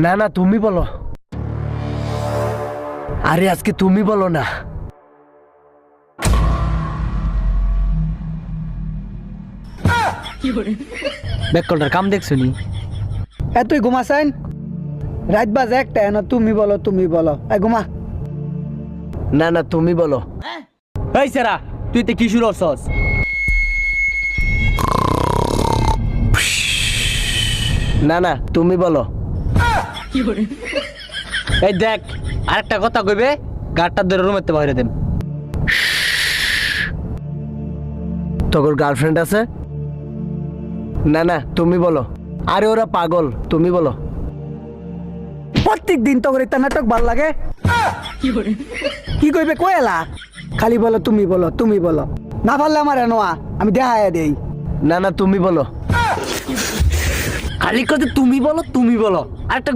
না না তুমি বলো। আরে আজকে তুমি বলো না। ব্যাককলটার কাম দেখছো নি? তুই ঘুমাছেন? রাত বাজে একটা, না তুমি বলো তুমি বলো। ঘুমা। না না তুমি বলো। এই সেরা, তুই তো কি শুরু করছস? না না তুমি বলো। এই দেখ, আরেকটা কথা কইবে গাড়টা ধরে রুমেতে বাইরে দেন। তোর গার্লফ্রেন্ড আছে? না না তুমি বলো। আরে ওরা পাগল, তুমি বলো। প্রত্যেক দিন তো করে নাটক ভাল লাগে। কি কইবে কয়লা? খালি বলো তুমি বলো তুমি বলো। না পারলে আমার এনোয়া আমি দেখাইয়া দেই। না না তুমি বলো। খালি কথা তুমি বলো তুমি বলো। আরেকটা